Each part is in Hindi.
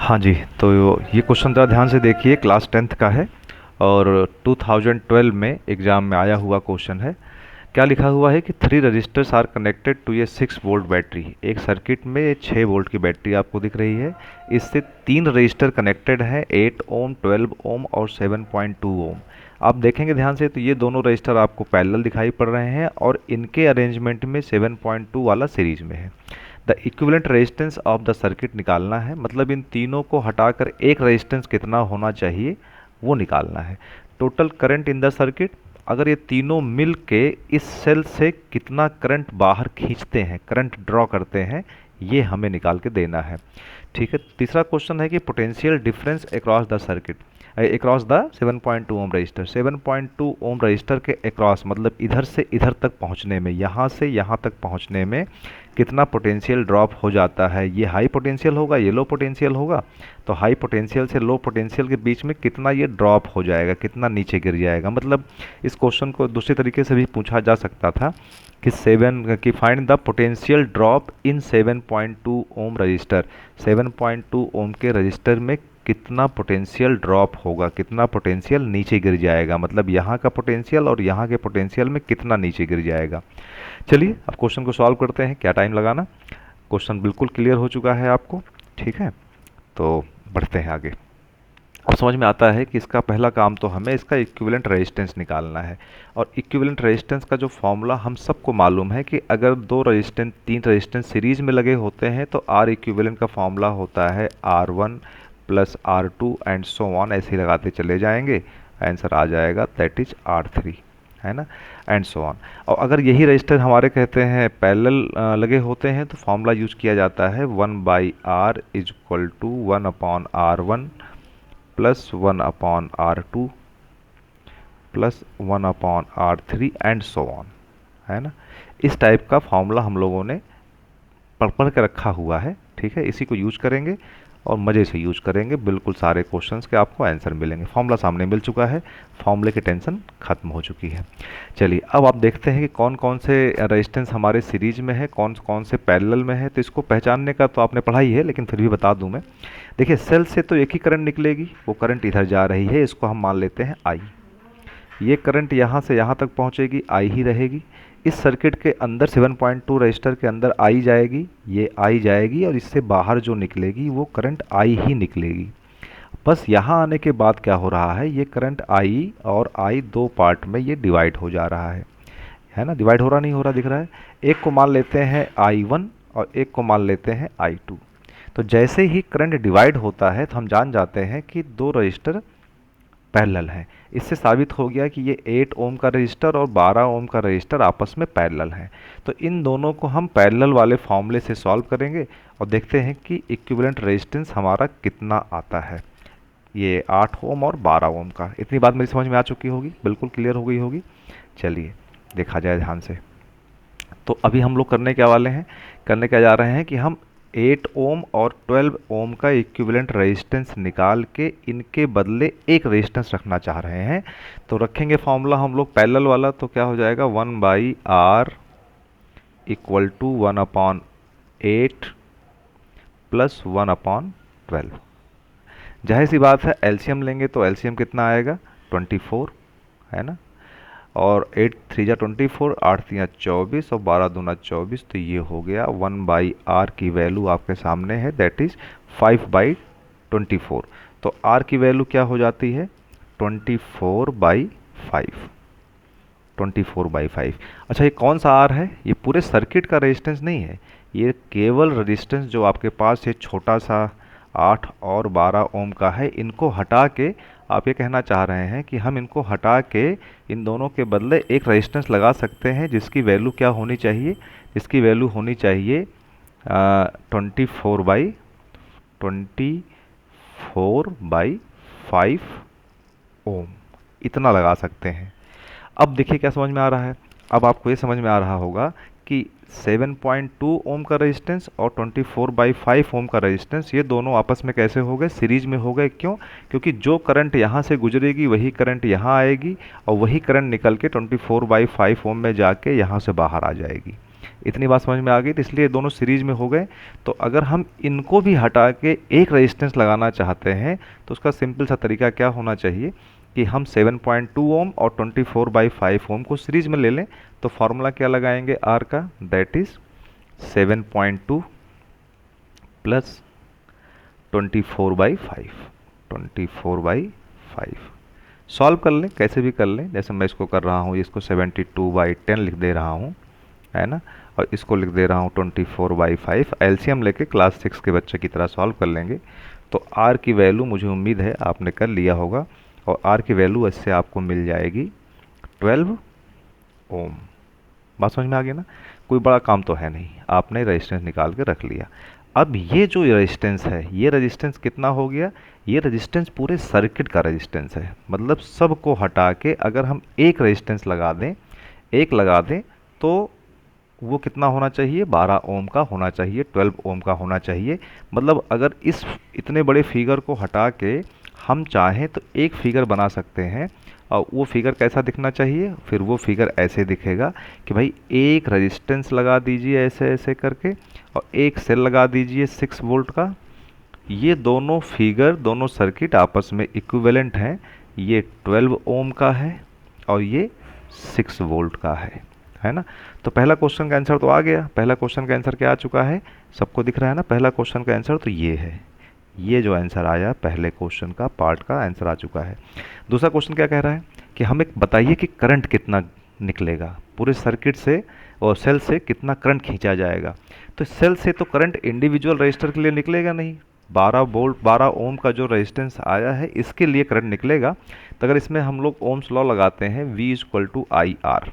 हाँ जी, तो ये क्वेश्चन ज़रा ध्यान से देखिए, क्लास 10th का है और 2012 में एग्ज़ाम में आया हुआ क्वेश्चन है। क्या लिखा हुआ है कि 3 resistors are connected to a 6 volt battery. एक सर्किट में 6 वोल्ट की बैटरी आपको दिख रही है। इससे 3 रजिस्टर कनेक्टेड हैं, 8 ओम, 12 ओम और 7.2 ओम। आप देखेंगे ध्यान से तो ये दोनों रजिस्टर आपको पैरेलल दिखाई पड़ रहे हैं और इनके अरेंजमेंट में 7.2 वाला सीरीज में है। The equivalent resistance of the circuit निकालना है, मतलब इन तीनों को हटाकर एक रेजिस्टेंस कितना होना चाहिए वो निकालना है। Total current in the circuit, अगर ये तीनों मिल के इस सेल से कितना करंट बाहर खींचते हैं, करंट ड्रॉ करते हैं, ये हमें निकाल के देना है। ठीक है, तीसरा क्वेश्चन है कि potential difference across the circuit, across the 7.2 ohm register. 7.2 ohm resistor के अक्रॉस मतलब इधर से इधर तक पहुंचने में, यहाँ से यहाँ तक पहुंचने में कितना पोटेंशियल ड्रॉप हो जाता है। ये हाई पोटेंशियल होगा, ये लो पोटेंशियल होगा, तो हाई पोटेंशियल से लो पोटेंशियल के बीच में कितना ये ड्रॉप हो जाएगा, कितना नीचे गिर जाएगा। मतलब इस क्वेश्चन को दूसरे तरीके से भी पूछा जा सकता था कि find the potential drop in 7.2 ohm register. 7.2 ohm के रजिस्टर में कितना पोटेंशियल ड्रॉप होगा, कितना पोटेंशियल नीचे गिर जाएगा, मतलब यहाँ का पोटेंशियल और यहाँ के पोटेंशियल में कितना नीचे गिर जाएगा। चलिए अब क्वेश्चन को सॉल्व करते हैं, क्या टाइम लगाना। क्वेश्चन बिल्कुल क्लियर हो चुका है आपको, ठीक है, तो बढ़ते हैं आगे। अब समझ में आता है कि इसका पहला काम तो हमें इसका इक्विवेलेंट रेजिस्टेंस निकालना है। और इक्विवेलेंट रेजिस्टेंस का जो फॉर्मूला हम सबको मालूम है कि अगर तीन रेजिस्टेंस सीरीज में लगे होते हैं तो आर इक्विवेलेंट का फॉर्मूला होता है R1 plus R2 and so on, ऐसे ही लगाते चले जाएंगे, आंसर आ जाएगा, दैट इज R3, है ना, एंड सो ऑन। और अगर यही रजिस्टर हमारे कहते हैं पैरेलल लगे होते हैं तो फॉर्मूला यूज किया जाता है 1/R is equal to 1/R1 plus 1/R2 plus 1/R3 and so on, है ना। इस टाइप का फॉर्मूला हम लोगों ने पढ़ के रखा हुआ है, ठीक है, इसी को यूज करेंगे और मज़े से यूज करेंगे, बिल्कुल सारे क्वेश्चंस के आपको आंसर मिलेंगे। फॉर्मूला सामने मिल चुका है, फॉर्मूले की टेंशन खत्म हो चुकी है। चलिए अब आप देखते हैं कि कौन कौन से रेजिस्टेंस हमारे सीरीज में है, कौन कौन से पैरेलल में है। तो इसको पहचानने का तो आपने पढ़ा ही है, लेकिन फिर भी बता दूं मैं। देखिए सेल से तो एक ही करंट निकलेगी, वो करंट इधर जा रही है, इसको हम मान लेते हैं आई। ये करंट यहाँ से यहाँ तक पहुँचेगी, आई ही रहेगी। इस सर्किट के अंदर 7.2 रजिस्टर के अंदर आई जाएगी, ये आई जाएगी और इससे बाहर जो निकलेगी वो करंट आई ही निकलेगी। बस यहाँ आने के बाद क्या हो रहा है, ये करंट आई और आई दो पार्ट में ये डिवाइड हो जा रहा है ना। डिवाइड हो रहा नहीं हो रहा दिख रहा है। एक को मान लेते हैं I1 और एक को मान लेते हैं I2। तो जैसे ही करंट डिवाइड होता है तो हम जान जाते हैं कि दो रजिस्टर पैरेलल है। इससे साबित हो गया कि ये 8 ओम का रजिस्टर और 12 ओम का रजिस्टर आपस में पैरेलल है। तो इन दोनों को हम पैरेलल वाले फॉर्मूले से सॉल्व करेंगे और देखते हैं कि इक्विवेलेंट रेजिस्टेंस हमारा कितना आता है। ये 8 ओम और 12 ओम का, इतनी बात मेरी समझ में आ चुकी होगी, बिल्कुल क्लियर हो गई होगी। चलिए देखा जाए ध्यान से। तो अभी हम लोग करने क्या वाले हैं, करने क्या जा रहे हैं कि हम 8 ओम और 12 ओम का इक्विवेलेंट रेजिस्टेंस निकाल के इनके बदले एक रेजिस्टेंस रखना चाह रहे हैं। तो रखेंगे फॉर्मूला हम लोग पैरेलल वाला, तो क्या हो जाएगा 1/R इक्वल टू 1/8 प्लस 1/12। जाहिर सी बात है एलसीएम लेंगे तो एलसीएम कितना आएगा 24, है ना। और 8 3 जा 24, 8 3 24 और 12 दूना 24, तो ये हो गया 1/R की वैल्यू आपके सामने है, दैट इज 5/24। तो R की वैल्यू क्या हो जाती है 24/5। 24/5। अच्छा ये कौन सा R है, ये पूरे सर्किट का रेजिस्टेंस नहीं है, ये केवल रेजिस्टेंस जो आपके पास ये छोटा सा 8 और 12 ओम का है, इनको हटा के आप ये कहना चाह रहे हैं कि हम इनको हटा के इन दोनों के बदले एक रेजिस्टेंस लगा सकते हैं जिसकी वैल्यू क्या होनी चाहिए, जिसकी वैल्यू होनी चाहिए 24/5 ओम, इतना लगा सकते हैं। अब देखिए क्या समझ में आ रहा है, अब आपको ये समझ में आ रहा होगा कि 7.2 ओम का रेजिस्टेंस और 24/5 ओम का रेजिस्टेंस ये दोनों आपस में कैसे हो गए, सीरीज में हो गए। क्यों, क्योंकि जो करंट यहाँ से गुजरेगी वही करंट यहाँ आएगी और वही करंट निकल के 24/5 ओम में जाके यहाँ से बाहर आ जाएगी। इतनी बात समझ में आ गई, तो इसलिए दोनों सीरीज में हो गए। तो अगर हम इनको भी हटा के एक रेजिस्टेंस लगाना चाहते हैं तो उसका सिंपल सा तरीका क्या होना चाहिए कि हम 7.2 ओम और 24/5 ओम को सीरीज में ले लें। तो फॉर्मूला क्या लगाएंगे आर का, दैट इज 7.2 प्लस 24/5, 24/5। सॉल्व कर लें, कैसे भी कर लें, जैसे मैं इसको कर रहा हूँ, इसको 72/10 लिख दे रहा हूँ, है ना, और इसको लिख दे रहा हूँ 24/5। एलसीएम लेके क्लास 6 के बच्चे की तरह सॉल्व कर लेंगे। तो आर की वैल्यू मुझे उम्मीद है आपने कर लिया होगा, और आर की वैल्यू इससे आपको मिल जाएगी 12 ओम। बात समझ में आ गई ना, कोई बड़ा काम तो है नहीं, आपने रेजिस्टेंस निकाल के रख लिया। अब ये जो रेजिस्टेंस है, ये रेजिस्टेंस कितना हो गया, ये रेजिस्टेंस पूरे सर्किट का रेजिस्टेंस है। मतलब सब को हटा के अगर हम एक रेजिस्टेंस लगा दें, एक लगा दें, तो वो कितना होना चाहिए, 12 ओम का होना चाहिए, 12 ओम का होना चाहिए। मतलब अगर इस इतने बड़े फिगर को हटा के हम चाहें तो एक फिगर बना सकते हैं, और वो फिगर कैसा दिखना चाहिए, फिर वो फिगर ऐसे दिखेगा कि भाई एक रेजिस्टेंस लगा दीजिए ऐसे ऐसे करके, और एक सेल लगा दीजिए 6 वोल्ट का। ये दोनों फिगर, दोनों सर्किट आपस में इक्विवेलेंट हैं। ये 12 ओम का है और ये 6 वोल्ट का है ना। तो पहला क्वेश्चन का आंसर तो आ गया। पहला क्वेश्चन का आंसर क्या आ चुका है, सबको दिख रहा है ना। पहला क्वेश्चन का आंसर तो ये है, ये जो आंसर आया पहले क्वेश्चन का पार्ट का आंसर आ चुका है। दूसरा क्वेश्चन क्या कह रहा है कि हमें बताइए कि करंट कितना निकलेगा पूरे सर्किट से, और सेल से कितना करंट खींचा जाएगा। तो सेल से तो करंट इंडिविजुअल रजिस्टर के लिए निकलेगा नहीं, 12 वोल्ट 12 ओम का जो रेजिस्टेंस आया है इसके लिए करंट निकलेगा। तो अगर इसमें हम लोग ओम्स लॉ लगाते हैं, V = IR,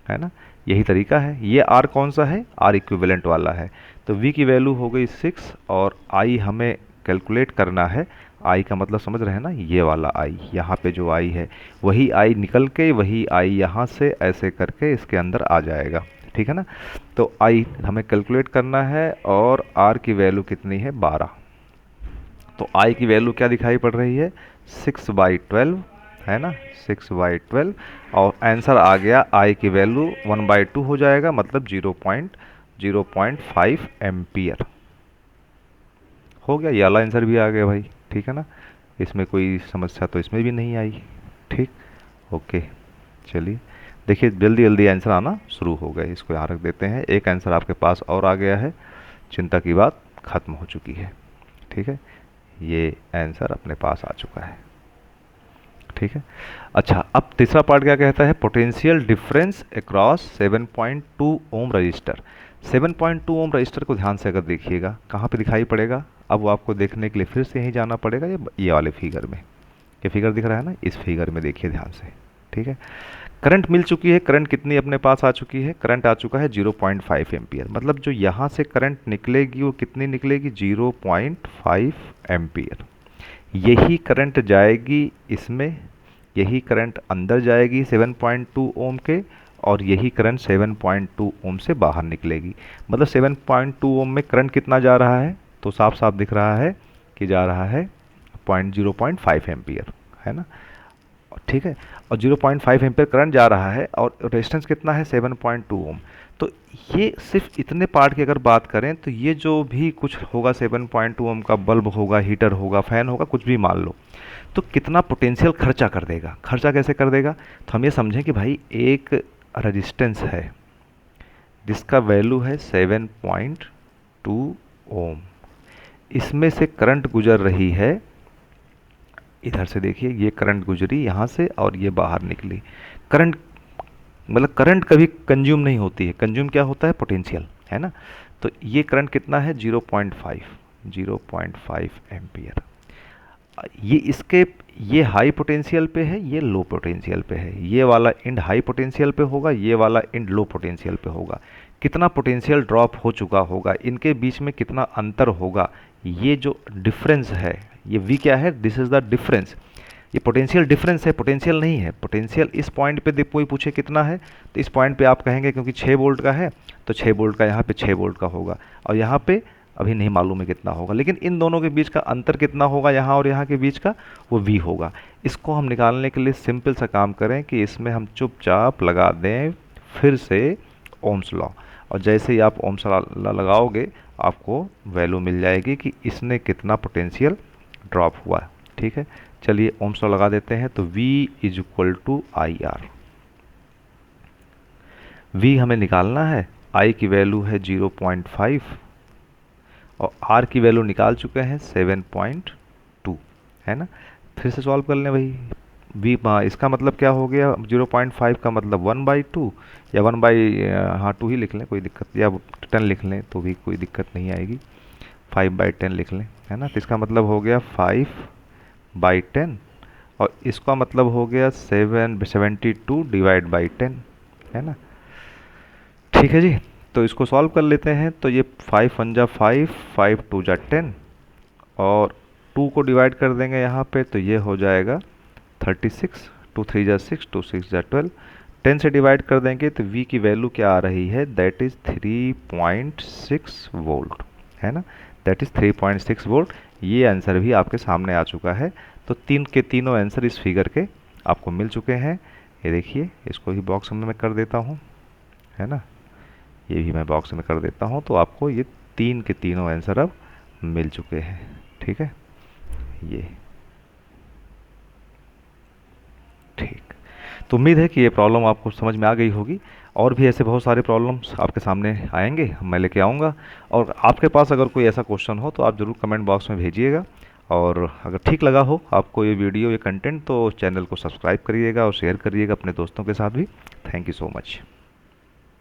है ना, यही तरीका है। ये R कौन सा है, R इक्विवेलेंट वाला है। तो V की वैल्यू हो गई 6, और I हमें कैलकुलेट करना है। I का मतलब समझ रहे हैं ना, ये वाला I, यहाँ पे जो I है वही I निकल के वही I यहाँ से ऐसे करके इसके अंदर आ जाएगा, ठीक है ना। तो I हमें कैलकुलेट करना है, और R की वैल्यू कितनी है, 12। तो I की वैल्यू क्या दिखाई पड़ रही है, 6/12, है ना, 6/12। और आंसर आ गया I की वैल्यू 1/2 हो जाएगा, मतलब 0.05 एम्पियर हो गया। ये वाला आंसर भी आ गया भाई, ठीक है ना, इसमें कोई समस्या तो इसमें भी नहीं आई, ठीक, ओके। चलिए देखिए, जल्दी जल्दी आंसर आना शुरू हो गए, इसको यहाँ रख देते हैं। एक आंसर आपके पास और आ गया है, चिंता की बात खत्म हो चुकी है, ठीक है, ये आंसर अपने पास आ चुका है, ठीक है। अच्छा, अब तीसरा पार्ट क्या कहता है, potential difference across 7.2 ohm register. 7.2 ohm register को ध्यान से अगर देखिएगा, कहाँ पे दिखाई पड़ेगा, अब वो आपको देखने के लिए फिर से यहीं जाना पड़ेगा, ये वाले फिगर में, ये फिगर दिख रहा है ना, इस फिगर में देखिए ध्यान से, ठीक है। करंट मिल चुकी है, करंट कितनी अपने पास आ चुकी है, करंट आ चुका है 0.5 एम्पियर। मतलब जो यहाँ से करंट निकलेगी वो कितनी निकलेगी, 0.5 एम्पियर। यही करंट जाएगी इसमें, यही करंट अंदर जाएगी 7.2 ओम के, और यही करंट 7.2 ओम से बाहर निकलेगी। मतलब 7.2 ओम में करंट कितना जा रहा है, तो साफ साफ दिख रहा है कि जा रहा है 0.5 एम्पियर, है ना, ठीक है। और 0.5 एम्पियर करंट जा रहा है, और रेजिस्टेंस कितना है, 7.2 ओम। तो ये सिर्फ इतने पार्ट की अगर बात करें, तो ये जो भी कुछ होगा, 7.2 ओम का बल्ब होगा, हीटर होगा, फैन होगा, कुछ भी मान लो, तो कितना पोटेंशियल खर्चा कर देगा। खर्चा कैसे कर देगा, तो हम ये समझें कि भाई एक रेजिस्टेंस है जिसका वैल्यू है 7.2 ओम, इसमें से करंट गुजर रही है, इधर से देखिए, ये करंट गुजरी यहाँ से और ये बाहर निकली। करंट मतलब करंट कभी कंज्यूम नहीं होती है, कंज्यूम क्या होता है, पोटेंशियल, है ना। तो ये करंट कितना है, 0.5 एम्पियर। ये हाई पोटेंशियल पे है, ये लो पोटेंशियल पे है। ये वाला एंड हाई पोटेंशियल पे होगा, ये वाला एंड लो पोटेंशियल पे होगा। कितना पोटेंशियल ड्रॉप हो चुका होगा, इनके बीच में कितना अंतर होगा, ये जो डिफरेंस है, ये V क्या है, दिस इज द डिफरेंस। ये पोटेंशियल डिफरेंस है, पोटेंशियल नहीं है। पोटेंशियल इस पॉइंट पे कोई पूछे कितना है, तो इस पॉइंट पे आप कहेंगे क्योंकि 6 वोल्ट का है, तो 6 वोल्ट का यहाँ पे 6 वोल्ट का होगा, और यहाँ पे अभी नहीं मालूम है कितना होगा, लेकिन इन दोनों के बीच का अंतर कितना होगा, यहाँ और यहाँ के बीच का, वो V होगा। इसको हम निकालने के लिए सिंपल सा काम करें कि इसमें हम चुपचाप लगा दें फिर से ओम्स लॉ। और जैसे ही आप ओम्स लॉ लगाओगे आपको वैल्यू मिल जाएगी कि इसने कितना पोटेंशियल ड्रॉप हुआ है। ठीक है, चलिए ओम्स लॉ लगा देते हैं। तो V is equal to I R. V हमें निकालना है, I की वैल्यू है 0.5 और R की वैल्यू निकाल चुके हैं 7.2, है ना। फिर से सॉल्व कर लें भाई। इसका मतलब क्या हो गया, 0.5 का मतलब 1/2 या 2 ही लिख लें, कोई दिक्कत, या 10 लिख लें तो भी कोई दिक्कत नहीं आएगी। 5/10 लिख लें, है ना। तो इसका मतलब हो गया 5/10 और इसका मतलब हो गया 72 डिवाइड बाई 10, है ना। ठीक है जी, तो इसको सॉल्व कर लेते हैं। तो ये 5 1 जा 5, 5 2 जा 10 और 2 को डिवाइड कर देंगे यहाँ पे तो ये हो जाएगा 36, 2 3 जा 6, 2 6 जा 12। 10 से डिवाइड कर देंगे तो V की वैल्यू क्या आ रही है, दैट इज़ 3.6 वोल्ट, है ना। That is 3.6 volt. ये आंसर भी आपके सामने आ चुका है। तो तीन के तीनों आंसर इस फिगर के आपको मिल चुके हैं। ये देखिए, इसको भी बॉक्स में मैं कर देता हूँ, है ना। ये भी मैं बॉक्स में कर देता हूँ, तो आपको ये तीन के तीनों आंसर अब मिल चुके हैं। ठीक है, ये ठीक। तो उम्मीद है कि ये प्रॉब्लम आपको समझ में आ गई होगी। और भी ऐसे बहुत सारे प्रॉब्लम्स आपके सामने आएंगे, मैं लेके आऊँगा। और आपके पास अगर कोई ऐसा क्वेश्चन हो तो आप ज़रूर कमेंट बॉक्स में भेजिएगा। और अगर ठीक लगा हो आपको ये वीडियो, ये कंटेंट, तो चैनल को सब्सक्राइब करिएगा और शेयर करिएगा अपने दोस्तों के साथ भी। Thank you so much.